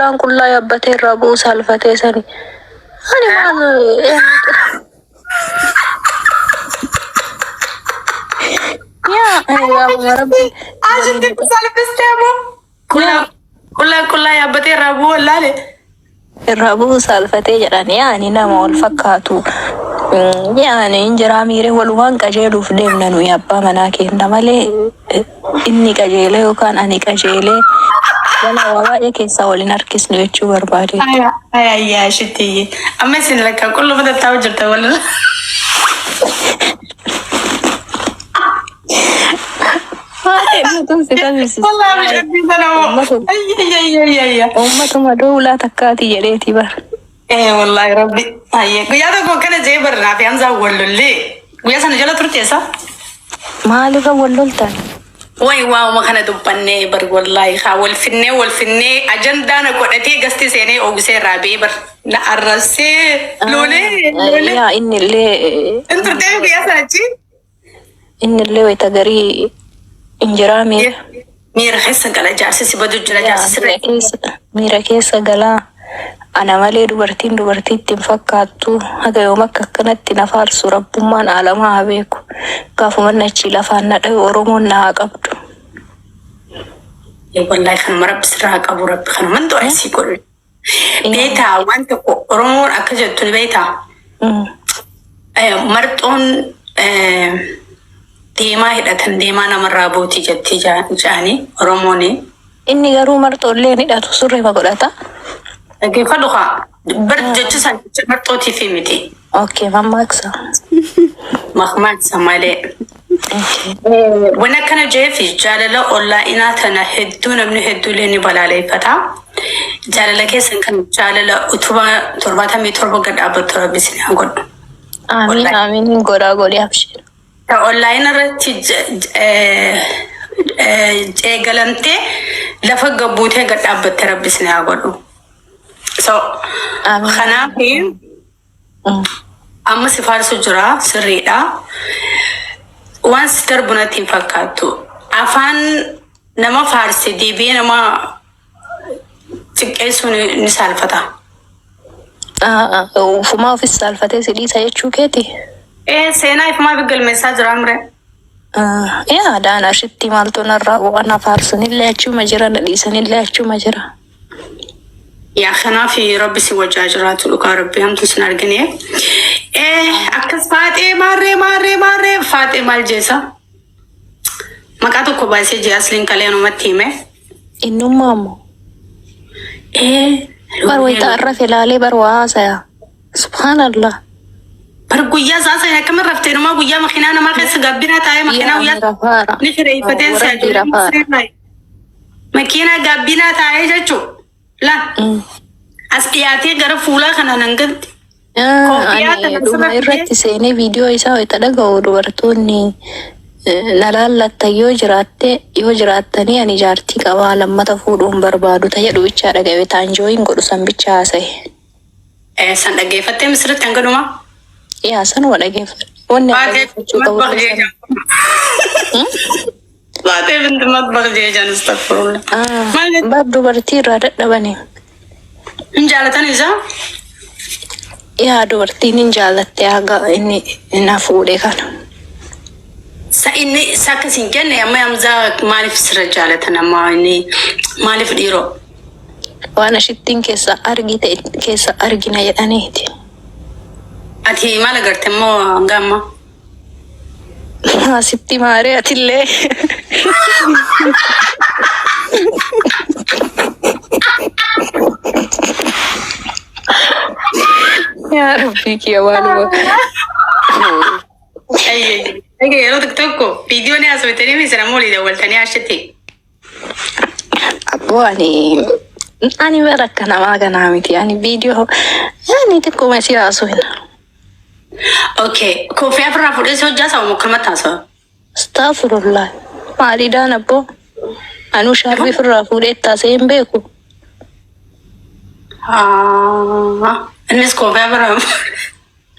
دان كلها يبتي الربو سالفتي سني أنا ما يا ربي عشان تسأل بستعمل كلها يبتي الربو ولا لي الربو سالفتي جراني يعني نما والفكاتو يعني إنجرا ميري والوان كجيلو في ديمنا نويابا مناكي نمالي إني كجيلي وكان أني كجيلي ولا ووايا كيسا ولنركس نويتشو بربادي هاي يا شتي أما سين لك كله بدأ تاوجرت ولا والله مش أبي أنا أمة دولة تكاتي جريتي بر إيه والله ربي هاي قيادة كون كان زي برنا في أنزا ولولي ويا سنة جلا ترتيسا ما لقى ولولتان واي واو ما كان دبني بر والله خاول والفني أجندة أنا قلتي قستي سنة أو بسير رابي بر لا الرسي لولي يا إني اللي أنت ترتيبي يا سنتي إني اللي ويتقري إنجرا ميرا خيسا قلا جارسي سبادو جلا جارسي ميرا كيسا قلا أنا مالي دوبرتين تنفكاتو هذا يومك كانت نفارس ربما على ما بيكو كافو من نشي لفانا دو أرومون ناقبتو والله خان مرب سراق أبو رب خان من دو أسي كل بيتا وانت أرومون أكجد تولي بيتا مرتون ديما هدتن ديما نمرابوتي جدتي جاني أروموني إني غارو مرتون ليني داتو سوري مقولتا كيف لغة برد جتسان مرتوتي في متي أوكي ما ماكسا مخمات سمالي وانا كان جاي في جالة أولا إنا تنهدون من هدو ليني بلالي فتا جالة كيسن كان جالة أتوبا ترباتا مي تربا قد أبطر بسني هنقول آمين نقورا قولي أبشير أولا إنا رتي قلنتي لفق قبوتي قد أبطر بسني هنقول خنافي أما سفارس جرا سريدا وانس تربونتي فكاتو أفان نما فارسي دي بي نما تكيسو نسالفتا وفما في السالفة سيدي سيتشو كيتي إيه سينا إفما بقل مساج رامري يا دانا شتي مالتو نرى وانا فارسني اللي أتشو مجرى نليسني اللي أتشو مجرى يا خنافي ربي سوى جاجرات لقى ربي هم تسنار جنيه أكس فاتي ماري فاتي مال جيسا ما كاتو كوباسي جاس لين كليانو متيمه إنو مامو بروي تعرف لالي برواسا سبحان الله برقويا ساسا يا كم رفتي نما قويا مخينا ما كيس قبنا تاي مخينا ويا نشري فتن ساجو مكينا قبنا تاي جاتو لا أسقياتي غير فولا خنا ننقد أنا دوما إرتي سيني فيديو إيسا ويتلقى ودورتوني نلالة yoo jiraattanii ani jaartii qabaa lammata fuudhuun barbaadu jedhu bichaa dhagaye taanjooyin godhu san bichaa haasa'e. San dhaggeeffattee misirratti hanga dhumaa? Yaa san waa dhaggeeffadhe. Wanni dhaggeeffachuu qabu. Baatee binti matbaq jeejan istagfirullah. Baab dubartii irraa dadhabanii. Hin jaalatan isaa? Yaa dubartiin hin jaalatte haga inni na fuudhe kana. Inni isa akkasiin kenne amma amzaa maaliif sirra jaalatan amma inni maaliif dhiiroo? Waan ashittiin keessa argite keessa argina jedhaniiti. Ati maal agarte immoo hanga amma? Sitti maaree atillee. Yaa Rabbii kiyya waanuma. Yeroo tokko viidiyoon asooftanii misira moolii dawwaltanii ashatti. Abboo ani bara akka namaa kanaa miti ani viidiyoo ani xiqquma si haasofna. Okay, koofii afurraa fuudhee hojjaa isaa mukkamatti haasawaa. Astaghfirullah. Maaliidhaan abboo? Anuu shaarbii firraa fuudhee taasee hin beeku. Innis koofii afurraa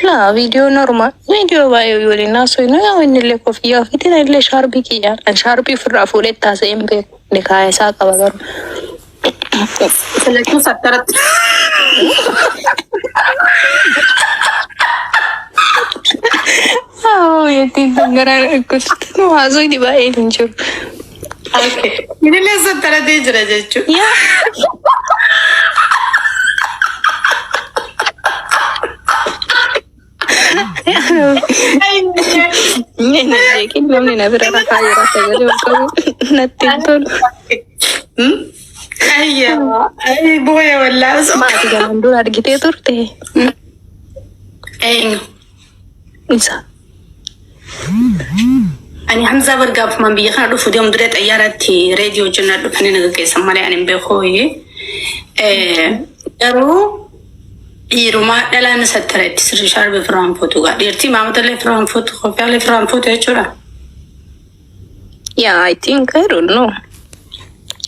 La video normal. Video baay'ee waliin haasofnu yaa inni illee koofiyyaa ofiitiin illee shaarbii kiyyaan. An shaarbii firraa fuudhee taasee hin beeku. Nikaa isaa qaba garuu. Selektif satarat. Oh, ya tinggalan aku tuh masuk di bawah ini. Oke. Ini lihat satarat aja aja cu. Ya. Ini jadi namanya nabi rasa kaya rasa jadi kamu nanti tuh. Iya. Ay boya wala. Mati jangan dulu ada gitu ya tuh teh. Bisa. Ani Hamza bergab man biya kana dufu dem dret ayarati radio jonna du fani naga ke samale ani be khoye. Daru Iruma dala na sataret sir sharbe from Portugal. Dirti mamadale from Portugal. Kopale from Portugal chura. Yeah, I think I don't know.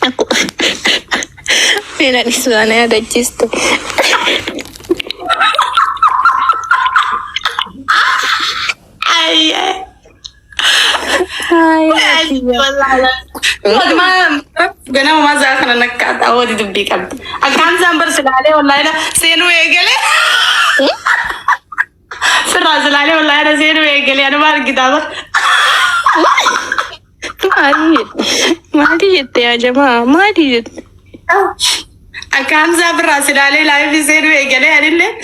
Aku Mira, suana ada chiste. Ay. Ay, Wallahi. Mam, gana ma za kana nakka awadi dubbi kan. Akan zambar silale wallahi na senu egele. Sirra silale wallahi na senu egele ana mar kitaba. ما جت يا جماعة ما جت أكان زابر راسل عليه لا في زين ويجلي هنيله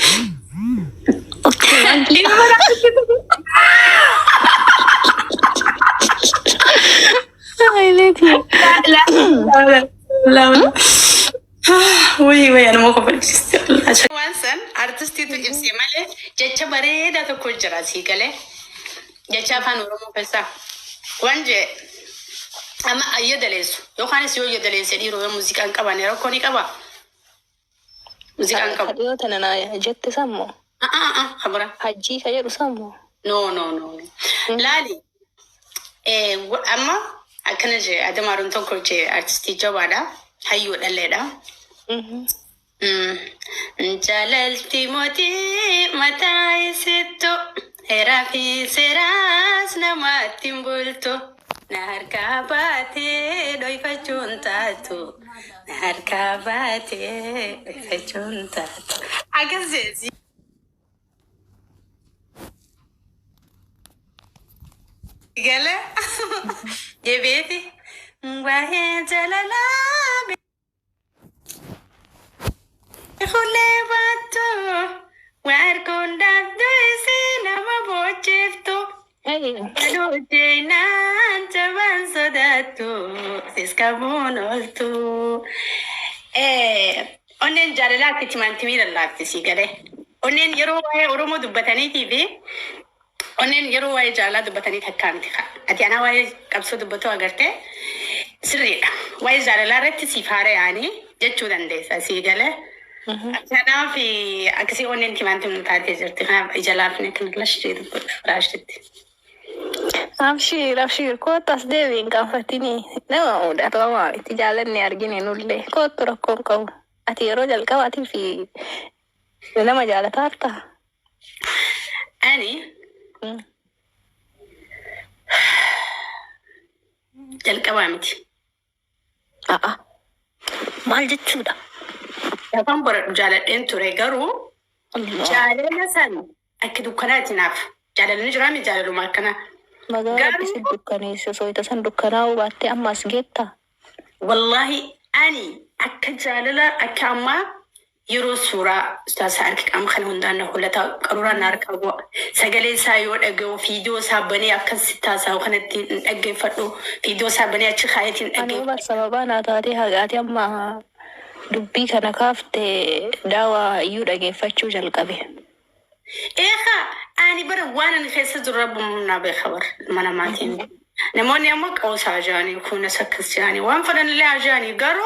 لا وي أنا ما قبل وانسان أرتستي تو إمسي ماله جتة بريدة تقول جراسي كله جتة فانورو مفسا وانجي أما أيه دليس يوخاني سيو يدليس يدي روي موسيقى أنكبا نيرو كوني كبا موسيقى أنكبا هذا تنانا جت سامو خبرة حجي كجرو سامو no لالي أما أكنجي أدمارون تونكوجي أرتستي جوادا هيو دليدا جلالتي موتي متاي ستو هرا في سراس نماتي بولتو Nahar kabate doi facun tatu. Nahar kabate doi facun tatu. Agak sesi. Gala? Ya beti. Wahe jalala. Khule batu. War konda desi nama bochefto. Hello, Jainan, Javan Sodatu, Siskamonoltu. Onnen Jarela Kitimantimira Lacti Sigare. Onnen Yeroa Oromo du Batani TV. Onnen Yeroa Jala du Batani Takantika. Atiana Way Capso du Boto Agarte. Sri, why Jarela Retisifare Ani, Jechudan Des, a Sigale. Atiana fi Axi Onnen Timantum Tatis, Jalafnik and Lashid Rashid. Abshir, kotas devin kan fatini. Nama udah lama itu jalan nih argini nulle. Kok turun kau? Ati rojal kau ati fi. Nama jalan tarta. Ani. Jalan kau amiti. Mal jechuda. Dapat berjalan enture garu. Jalan nasan. Akidu kana tinaf. Jalan nujrami jalan rumah kana. Magari dukani so ita san dukana ubate amma sgetta wallahi ani akajalala akama yiro sura stasark am khan hundana hulata qarura narkago sagale sayo daga video sabani akan sita sa khanati dagge fado video sabani achi khayatin dagge ba sababana tari hagati amma dubbi kana kafte dawa yu dagge fachu jalqabe أنا برا وانا نخيس الرب منا بخبر منا ماتين نموني أمك أو ساجاني وكون سكس جاني وان فلان اللي عجاني قرو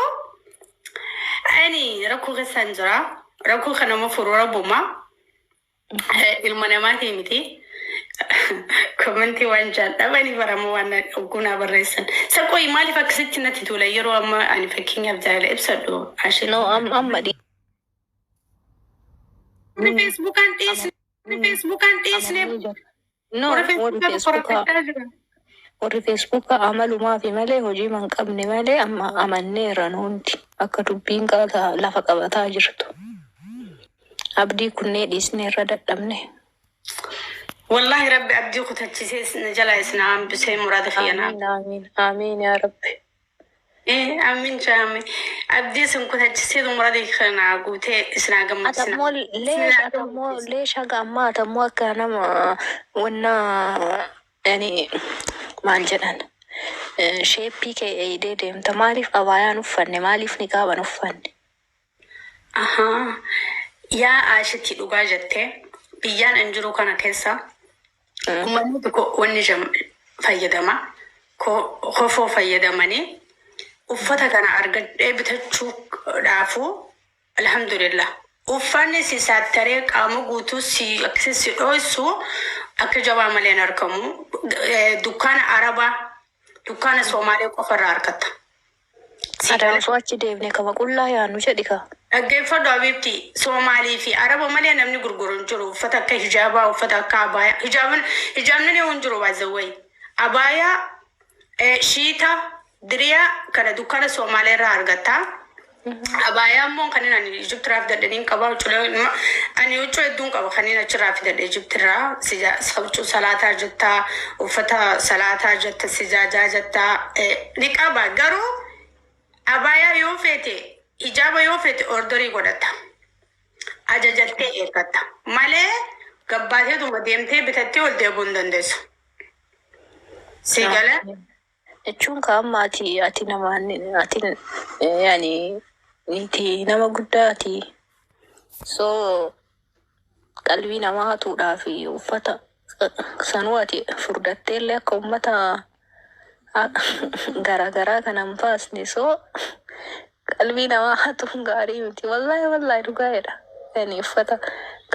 أني ركو غسانجرا ركو خنا مفرو ربو ما المنا ماتين متي كومنتي وانجان أباني برا موانا وكونا بريسن سكوي مالي فكستي نتيتولا يرو أما أنا فكيني أبدأ لإبسادو عشان أما دي فيسبوك أنتي Facebook anti snap. No, Facebook. warri feesbuuka amalumaa fi malee hojii man qabne malee amma amanneerra nuunti akka dubbiin lafa qabataa jirtu. Abdii kunnee dhiisnee irra dadhabne. والله ربي أبدي كتجسس نجلا إسنام بسي مراد خيانا. آمين آمين آمين يا ربي. إيه آمين جامي. أبدي سن كتجسس مراد خيانا قوتي إسنا قم إسنا. أتمول ليش هقامات أتمول كان ما ونا يعني ما الجنان. شيء بيك أيدي دم تماليف أبايا نفني ماليف نقابة نفني. أها يا عاشتي لقاجتة بيان أنجرو كنا كيسا. Uummanni tokko wanni fayyadama kofoo fayyadamanii uffata kana argadhee bitachuudhaafu alhamdulillah uffanni si saattaree qaama guutuu si dhooysu akka jabaa malee hin argamu. Dukkaana Arabaa dukkaana Somaalee qofarraa argata. Adaafu achi deemnee kama qullaa yaannu jedhika. Dhaggeeffadhu Habiibti Somaalii fi Araba malee namni gurguru hin jiru. Uffata akka hijaabaa, uffata akka abaayaa. Hijaabni ni hin jiru baay'ee. Abaayaa, shiita, diriyaa kana dukkaana Somaalee irraa argata. Abaayaa immoo kanneen ani Ijiptiraa fidadhanii qaba. Ani huccuu hedduun qaba kanneen achirraa fidadhe Ijiptiraa. Huccuu salaataa jettaa, uffata salaataa jetta, sijaajaa jettaa. Ni qaba garuu abaayaa yoo feete hijaaba yoo feete ordorii godhata. Ajajattee eeggata. Malee gabbaateetuma deemtee bitattee ol deebi'uu hin dandeessu. Si galee? Jechuun kaa'amma ati namaan ati yaani niti nama guddaati. So qalbii namaa hatuudhaa fi uffata sanuu ati furdattee illee akka uummata garaagaraa kan hin baasne so qalbii namaa hatuun gaarii miti. Wallahi dhugaadha. Yani uffata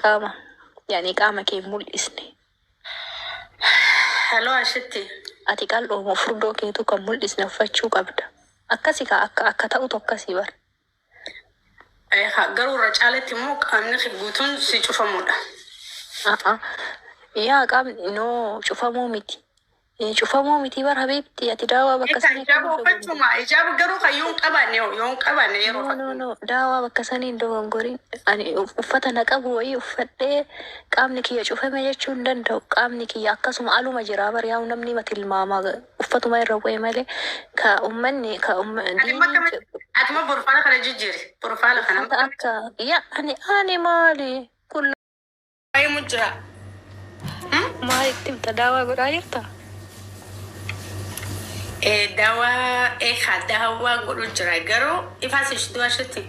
qaama kee mul'isne. Haloo ashitti. Ati qal'oo furdoo keetu kan mul'isne uffachuu qabda. Akkasi akka ta'utu akkasii bara. Garuu irra caalaatti immoo qaamni guutuun si cufamuudha. Yaa qaamni noo cufamuu miti. Cufamuu miti bara Habiibti ati daawaa bakka sanii. Ijaaba garuu kan yoon qabanne yeroo no daawaa bakka sanii dogongoriin ani uffata na qabu wayii uffadhee qaamni kiyya cufame jechuu hin danda'u. Qaamni kiyya akkasuma aluma jira bara yaa'u namni mati ilmaamaa uffatuma irra bu'e malee ka uummanni Atuma burfaala kana jijjiiri. Burfaala kana. Akka yaa ani maali? Kulla. Waa'ee mujjira. Maalitti himta daawaa godhaa jirta? Daawaa godhu jira garuu ifaas ishtuu ashitti.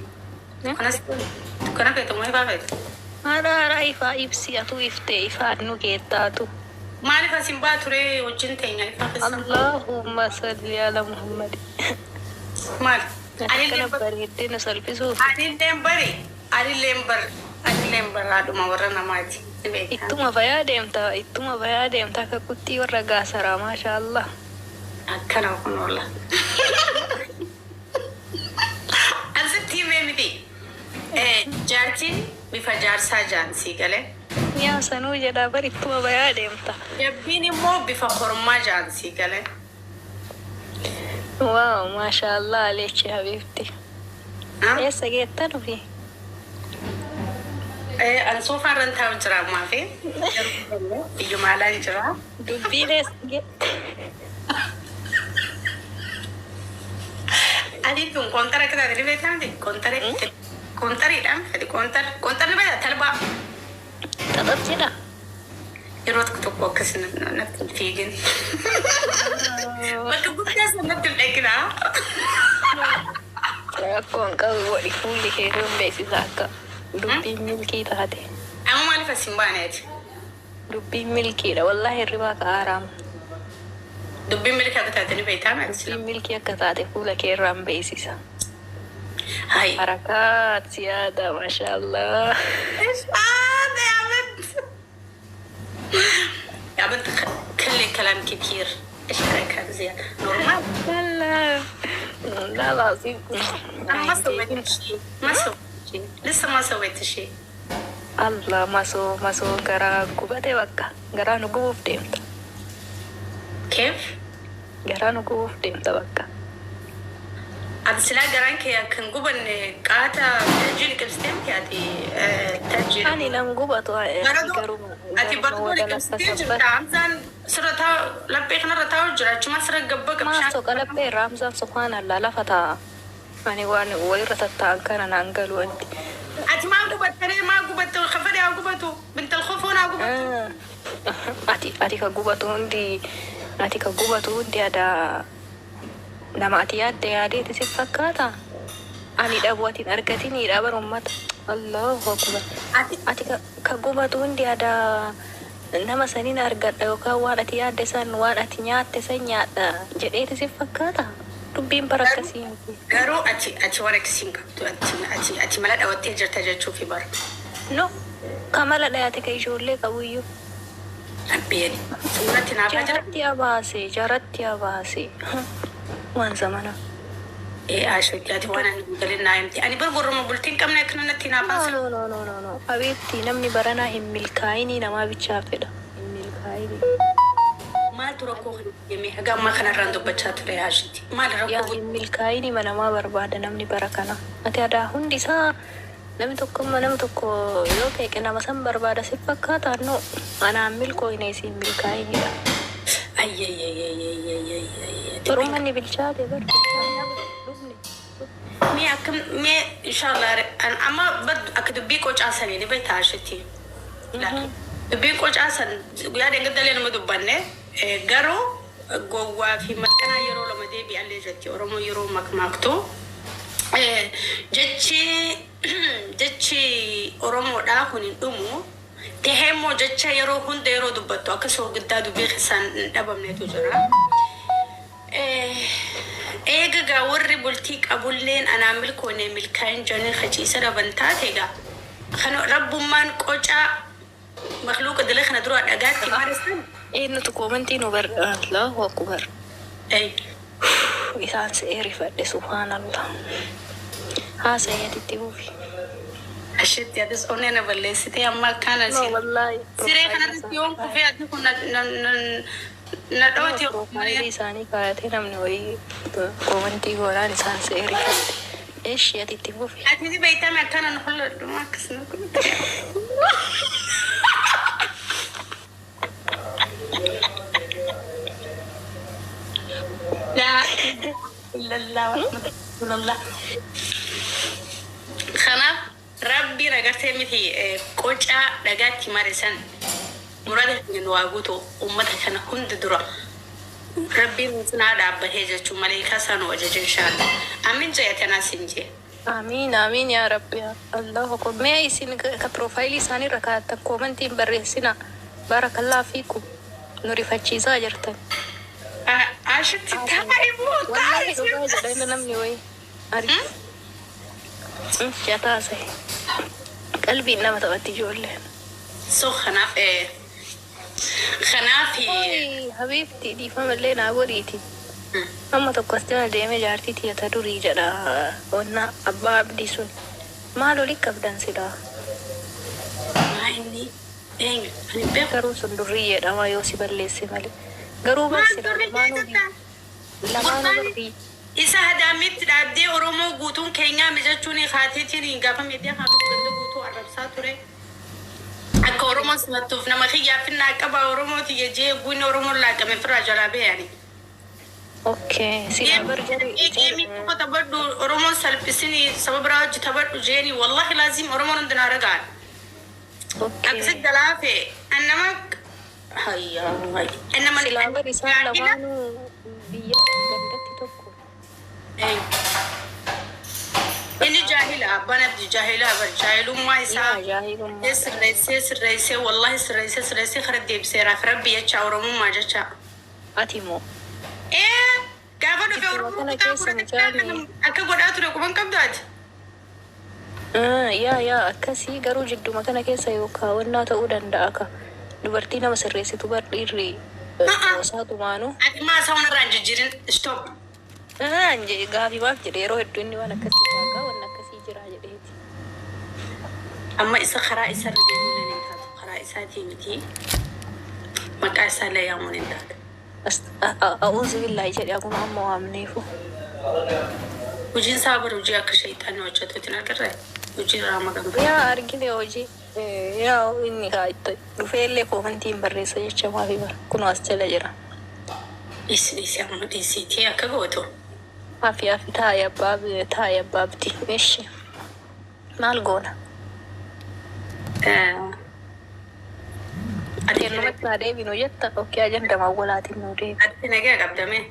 Kana feetu ifaa feetu. Haadha ifaa ibsi atu iftee ifaa nu keettaatu. Maaliif asin baa ture wajjin teenya ifaa feessa? Allahumma salli ala Muhammad. Maal? Akkana bareeddee na salphisuuf. Anilleen baraadhuma warra namaati. Ittuma fayaa deemta akka kuttii warra gaasaraa maasha Allah. Akkana kun oola. Asitti himee miti. Jaartiin bifa jaarsaa jaansii galee. Yaa sanuu jedhaa bari ittuma fayaa deemta. Jabbiin immoo bifa hormaa jaansii galee. Waaw maasha Allah aleechi Habiibti. Eessa geetta nufi? An soofaa irra taa'u jira ammaa fi biyyuma alaan jira. Dubbiin eessa geetta? Adi tun kontara kita tadi betul nanti kontariidhaan fedi kontarri beektaa talbaa. Taphab jedha. Yeroo tokko akkas natti fiigin. Bakka guddaa sanatti hin dhaqinaa. Rakkoon qabu wadhi fuulli keetuun beeksisa akka dubbiin milkii taate. Amma maaliif as hin baaneeti? Dubbiin milkiidha wallahi hirribaa ka aaraamu. Dubbiin milkii akka taate ni beektaa maalisi? Dubbiin milkii akka taate fuula kee irraan beeksisa. Hai. Harakaat siyaada maashaallah. يا بنت كل كلام كتير ايش رايك هذا زيادة نورمال؟ لا لازم انا ما سويت شيء لسه ما سويت شيء الله ما سو قرا قبته وقا قرا نقوف ديمت كيف؟ Garaan gubuuf deemta bakka. ati silaa garaan kee kan gubanne qaata tajjiin qibsteen ati tajjiin. Ani nam gubatu garuu ati bakka qibsteen jirta hamsaan sirra taa'u laphee kanarra taa'u jira achuma sirra gabba qabshaan. Maas tokko laphee irraa hamsaan subhaanallaa lafa taa'a. Ani waan walirra tatta'an kana naan galu wanti. ati maa gubattee maa gubatte kafadee haa gubatu bintal kofoon haa gubatu. Ati ka gubatu hundi ada nama ati yaadde yaadeeti si fakkaata. Ani dhabu atiin argatini dhaban ummata. Allahu akbar. Ati ka gubatu hundi ada nama saniin argadha yookaan waan ati yaadde san waan ati nyaatte san nyaadha jedheeti si fakkaata. Dubbiin bara akkasii miti. Garuu ati waan akkasiin qabdu ati mala dhawattee jirta jechuufi bara. No, kamala dhayaate ka ijoollee qabuyyuu. Abbeeni. Suuratti naaf ajara. Jaratti abaase. Waan zamana. Ashooti ati waan ani galin naa himti. Ani bar gorroma bultiin qabna akkanatti naaf haasa. No. Habiibti namni baranaa hin milkaa'inii namaa bichaa fedha. Hin milkaa'inii. Maaltu rakkoo kan deemee haga ammaa kanarraan dubbachaa ture haashiti. Maal rakkoo hin milkaa'inii namaa barbaada namni bara kana. Ati adaa hundi isaa namni tokko yoo ta'e nama san barbaada si fakkaata no anaan milkooyne isin milkaa'inidha. Turumanni bilchaate bar mee akkam mee inshallah amma bad akka dubbii qocaasanii ni beektaa haashiti. Dubbii qocaasan guyyaa deengaddalee nama dubbanne garuu gowwaa fi maxxanaa yeroo lama deebi'allee jetti Oromoo yeroo makmaaktu jechi Oromoodhaa kun hin dhumu teheemoo jecha yeroo hunda yeroo dubbattu akkasuma guddaa dubbii keessaan hin dhabamnetu jira. Eegagaa warri bultii qabulleen anaa milkoone milkaa'in janii haciisa dhaban taateegaa kan rabbummaan qocaa makluuqa dilee kana dura dhagaatti maarisan. Nuti koomantii nu Allahu akbar. Isaan se'ee rifadhe subhaanallah. Haasayatitti buufi. Ashetti adis onneena balleessitee amma akkana si. Siree kanarratti yoon kufee ati kun na dhooti. Maayilii isaanii kaayatee namni wayii koomantii goonaan isaan se'ee rifadhe. Eeshi atitti buufi. Ati ni beektame akkana nu holladhu akkasuma kun. لا إلا الله ورحمة الله. خناف ربي رجعت مثي كوجا رجعت مارسان مراد من واجوتو أمتها كان هند درا ربي نسنا دعبة هجة شو ملاك سان وجه إن شاء الله آمين جايتنا سنجي آمين يا رب يا الله أكبر ما يصير كبروفايلي ساني ركعت كومنتي بريسنا بارك الله فيكم نوري فتشيزا جرتن عشان تتعبوا والله دوباي جدنا نمني وي أري جاتا سه قلبي إنما تبتي جول سو خنافي حبيبتي دي فهم اللي نعوريتي أما تقصدنا ديمي جارتي تي تدوري جدا ونا أبا عبدي سن ما لو لك أبدان سلا ما إني أنا بكرو سندورية أما يوسي بالليسي مالي garuu barsiifama lamaan ofii isa hadaamitti dhaabdee Oromoo guutuun keenyaa mijachuun haateetiin gaafa miidiyaa haa ganda guutuu arrabsaa ture akka Oromoon simattuuf nama xiyyaaffinnaa qaba Oromooti jee guunni Oromoon laaqame firraa jalaa beeyani. Okay, si geemii tokko taphadhu Oromoon salphisini sababa biraa hojii taphadhu jeeni wallahi laazim Oromoon hundinaa ragaan. Akkasi galaafe annama هيا إنما سلام رسالة لوانو بيا قدرتي تكو إني جاهلة بنات جاهلة برجاهلو ما يسا سر والله سر خرد ديب سيرا فربي يتشاورو ما جتشا أتيمو كافنو في أوروبا أكا قداتو لكم كبدات يا أكاسي قرو جدو مكانا كيسا يوكا ونا تقودن داكا dubartii nama sirreessitu bardhiirri osaatu maanu. Ati maa saawwan irraan jijjiirin stop. Gaafii maaf jedhe yeroo hedduu inni waan akkasii taagaa waan akkasii jira jedheeti. Amma isa karaa isa irra deemuu hin taatu karaa isaatii miti maqaa isaa illee yaamuun hin taatu. أعوذ بالله جدي أكون أمو أمنيفو. وجين صابر وجي أك شيطان وجهته تناقر وجي رامة قبل يا أرجلي وجي يا إني خايت رفيع لك ومنتين بريسة يجتمع ما في بر كنوا أستلا جرا إيش يا مو إيش تي أكبوتو ما في تايا بابتي إيش ما الجونا أتينا متنا ديبي نوجت أوكي أجن دم أولاد النوري أتينا جا قبل